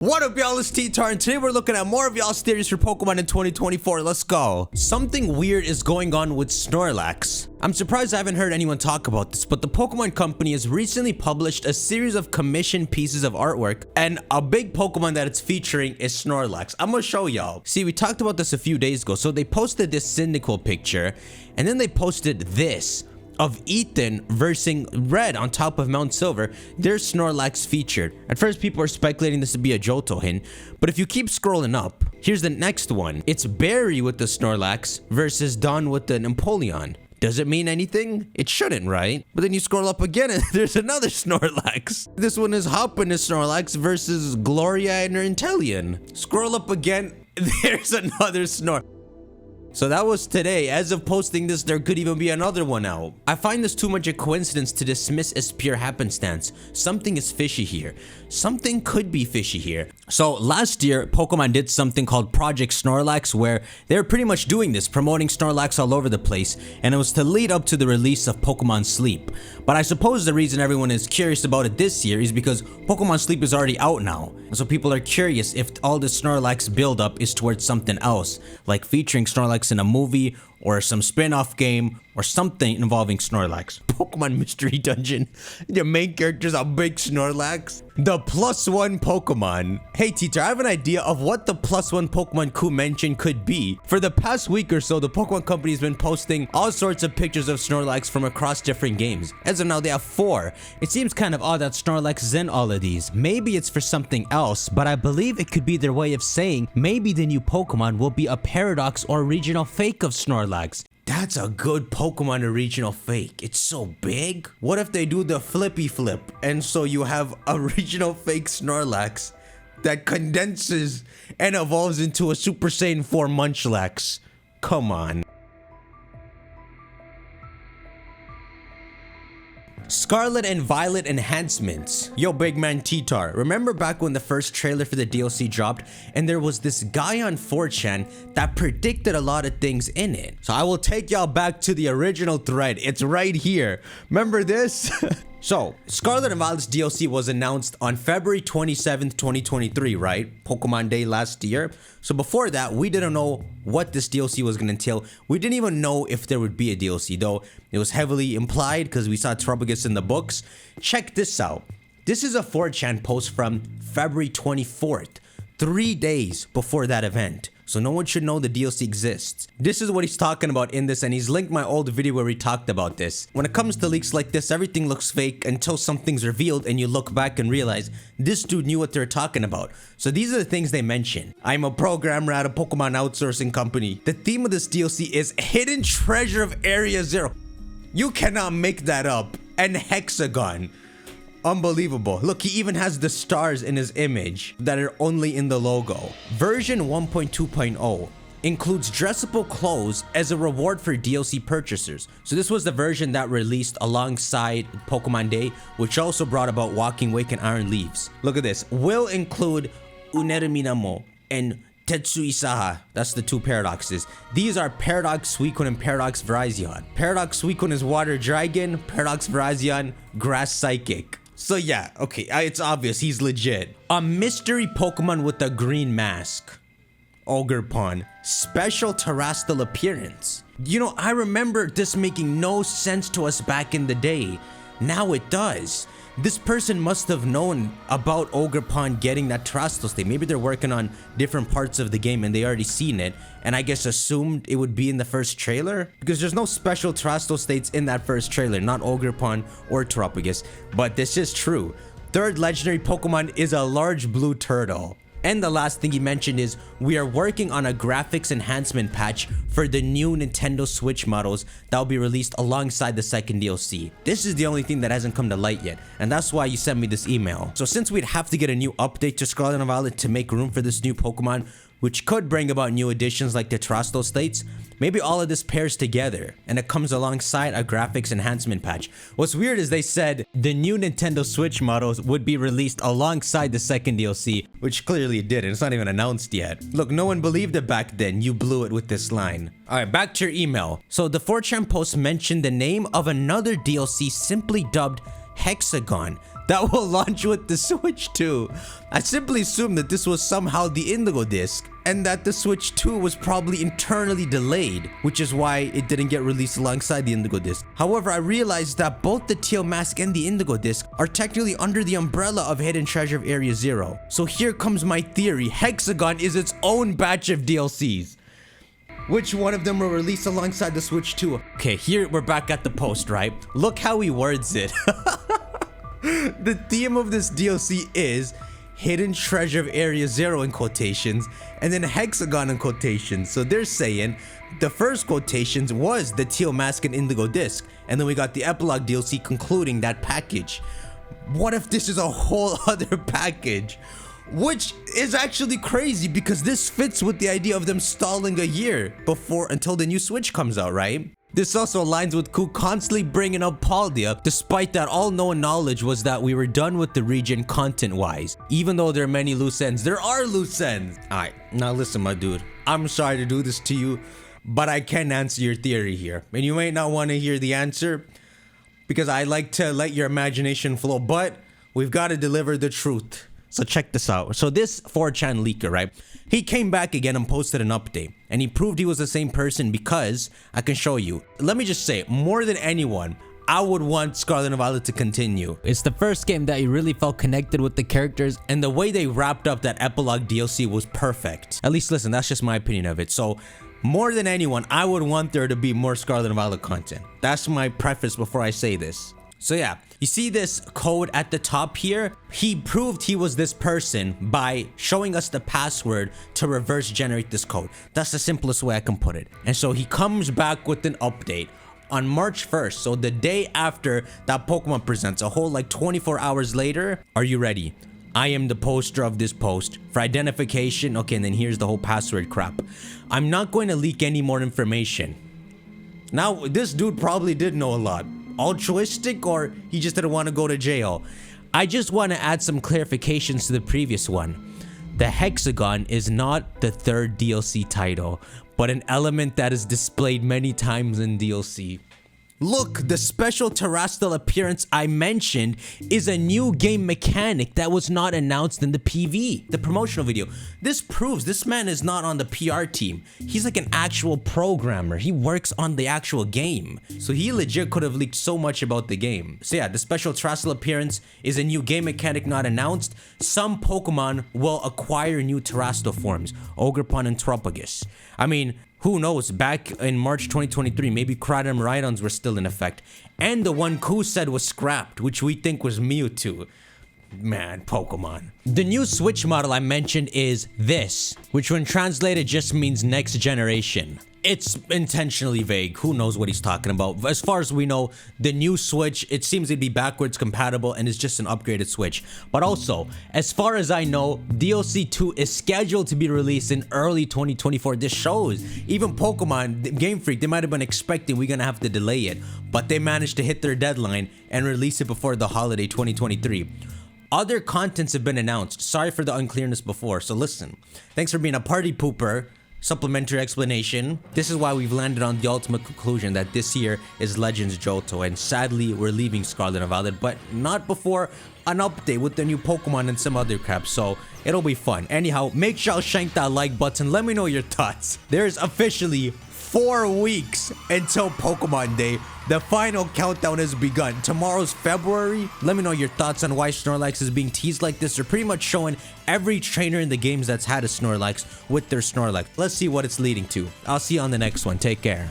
What up, y'all? It's T-Tar, and today we're looking at more of y'all's theories for Pokemon in 2024. Let's go. Something weird is going on with Snorlax. I'm surprised I haven't heard anyone talk about this, but the Pokemon Company has recently published a series of commissioned pieces of artwork, and a big Pokemon that it's featuring is Snorlax. I'm gonna show y'all. See, we talked about this a few days ago. So they posted this Cyndaquil picture, and then they posted this of Ethan versing Red on top of Mount Silver. There's Snorlax featured. At first, people are speculating this to be a Johto hint, but if you keep scrolling up, here's the next one. It's Barry with the Snorlax versus Dawn with the Empoleon. Does it mean anything? It shouldn't, right? But then you scroll up again and there's another Snorlax. This one is Hop and his Snorlax versus Gloria and her Inteleon. Scroll up again, there's another Snor. So that was today. As of posting this, there could even be another one out. I find this too much a coincidence to dismiss as pure happenstance. Something is fishy here. Something could be fishy here. So last year, Pokemon did something called Project Snorlax, where they were pretty much doing this, promoting Snorlax all over the place, and it was to lead up to the release of Pokemon Sleep. But I suppose the reason everyone is curious about it this year is because Pokemon Sleep is already out now. So people are curious if all the Snorlax buildup is towards something else, like featuring Snorlax in a movie or some spin-off game or something involving Snorlax. Pokemon Mystery Dungeon. The main character's a big Snorlax. The +1 Pokemon. Hey teacher, I have an idea of what the +1 Pokemon Ku mentioned could be. For the past week or so, the Pokemon Company has been posting all sorts of pictures of Snorlax from across different games. As of now, they have 4. It seems kind of odd that Snorlax is in all of these. Maybe it's for something else, but I believe it could be their way of saying maybe the new Pokemon will be a paradox or regional fake of Snorlax. That's a good Pokemon original fake. It's so big. What if they do the flippy flip, and so you have a regional fake Snorlax that condenses and evolves into a Super Saiyan 4 Munchlax? Come on. Scarlet and Violet enhancements. Yo, big man T-Tar, remember back when the first trailer for the DLC dropped and there was this guy on 4chan that predicted a lot of things in it? So I will take y'all back to the original thread. It's right here. Remember this? So, Scarlet and Violet's DLC was announced on February 27th, 2023, right? Pokemon Day last year. So before that, we didn't know what this DLC was going to entail. We didn't even know if there would be a DLC, though it was heavily implied because we saw Tropigus in the books. Check this out. This is a 4chan post from February 24th, 3 days before that event. So no one should know the DLC exists. This is what he's talking about in this, and he's linked my old video where we talked about this. When it comes to leaks like this, everything looks fake until something's revealed and you look back and realize this dude knew what they're talking about. So these are the things they mention. I'm a programmer at a Pokemon outsourcing company. The theme of this DLC is Hidden Treasure of Area Zero. You cannot make that up. And Hexagon. Unbelievable. Look, he even has the stars in his image that are only in the logo. Version 1.2.0 includes dressable clothes as a reward for DLC purchasers. So this was the version that released alongside Pokemon Day, which also brought about Walking Wake and Iron Leaves. Look at this. Will include Uneruminamo and Tetsuisaha. That's the 2 paradoxes. These are Paradox Suicune and Paradox Virizion. Paradox Suicune is Water Dragon, Paradox Virizion, Grass Psychic. So yeah, okay, it's obvious, he's legit. A mystery Pokemon with a green mask. Ogerpon. Special terrestrial appearance. You know, I remember this making no sense to us back in the day. Now it does. This person must have known about Ogerpon getting that terrestrial state. Maybe they're working on different parts of the game and they already seen it, and I guess assumed it would be in the first trailer, because there's no special terrestrial states in that first trailer, not Ogerpon or Tropigus. But this is true. Third legendary Pokemon is a large blue turtle. And the last thing he mentioned is, we are working on a graphics enhancement patch for the new Nintendo Switch models that will be released alongside the second DLC. This is the only thing that hasn't come to light yet, and that's why you sent me this email. So since we'd have to get a new update to Scarlet and Violet to make room for this new Pokemon, which could bring about new additions like the terrestrial states, maybe all of this pairs together and it comes alongside a graphics enhancement patch. What's weird is they said the new Nintendo Switch models would be released alongside the second DLC, which clearly it didn't. It's not even announced yet. Look, no one believed it back then. You blew it with this line. Alright, back to your email. So the 4chan post mentioned the name of another DLC simply dubbed Hexagon that will launch with the Switch 2. I simply assumed that this was somehow the Indigo disc, and that the Switch 2 was probably internally delayed, which is why it didn't get released alongside the Indigo disc. However, I realized that both the Teal mask and the Indigo disc are technically under the umbrella of Hidden Treasure of Area Zero. So here comes my theory. Hexagon is its own batch of DLCs. Which one of them will release alongside the Switch 2? Okay, here we're back at the post, right? Look how he words it. The theme of this DLC is Hidden Treasure of Area Zero in quotations, and then Hexagon in quotations. So they're saying the first quotations was the Teal mask and Indigo disc, and then we got the epilogue DLC concluding that package. What if this is a whole other package? Which is actually crazy because this fits with the idea of them stalling a year until the new Switch comes out, right? This also aligns with Ku constantly bringing up Paldea, despite that all known knowledge was that we were done with the region content-wise. Even though there are many loose ends, there are loose ends! Alright, now listen my dude, I'm sorry to do this to you, but I can answer your theory here. And you may not want to hear the answer, because I like to let your imagination flow, but we've got to deliver the truth. So check this out. So this 4chan leaker, right? He came back again and posted an update. And he proved he was the same person because I can show you. Let me just say, more than anyone, I would want Scarlet and Violet to continue. It's the first game that you really felt connected with the characters, and the way they wrapped up that epilogue DLC was perfect. At least listen, that's just my opinion of it. So more than anyone, I would want there to be more Scarlet and Violet content. That's my preface before I say this. So yeah, you see this code at the top here? He proved he was this person by showing us the password to reverse generate this code. That's the simplest way I can put it. And so he comes back with an update on March 1st. So the day after that Pokemon presents, a whole like 24 hours later. Are you ready? I am the poster of this post. For identification, okay, and then here's the whole password crap. I'm not going to leak any more information. Now, this dude probably did know a lot. Altruistic, or he just didn't want to go to jail. I just want to add some clarifications to the previous one. The Hexagon is not the third DLC title, but an element that is displayed many times in DLC. Look, the special terrestrial appearance I mentioned is a new game mechanic that was not announced in the PV, the promotional video. This proves this man is not on the PR team. He's like an actual programmer. He works on the actual game. So he legit could have leaked so much about the game. So yeah, the special terrestrial appearance is a new game mechanic not announced. Some Pokemon will acquire new terrestrial forms, Ogerpon and Tropigus. I mean, who knows, back in March 2023, maybe Kratom Rhydons were still in effect. And the one Ku said was scrapped, which we think was Mewtwo. Man, Pokemon. The new Switch model I mentioned is this, which when translated just means next generation. It's intentionally vague. Who knows what he's talking about? As far as we know, the new Switch, it seems to be backwards compatible and is just an upgraded Switch. But also, as far as I know, DLC 2 is scheduled to be released in early 2024. This shows even Pokemon, Game Freak, they might have been expecting we're gonna have to delay it, but they managed to hit their deadline and release it before the holiday 2023. Other contents have been announced. Sorry for the unclearness before, so listen. Thanks for being a party pooper. Supplementary explanation. This is why we've landed on the ultimate conclusion that this year is Legends Johto, and sadly we're leaving Scarlet and Violet, but not before an update with the new Pokemon and some other crap, so it'll be fun. Anyhow, make sure to shank that like button. Let me know your thoughts. There's officially 4 weeks until Pokemon Day. The final countdown has begun. Tomorrow's February. Let me know your thoughts on why Snorlax is being teased like this. They're pretty much showing every trainer in the games that's had a Snorlax with their Snorlax. Let's see what it's leading to. I'll see you on the next one. Take care.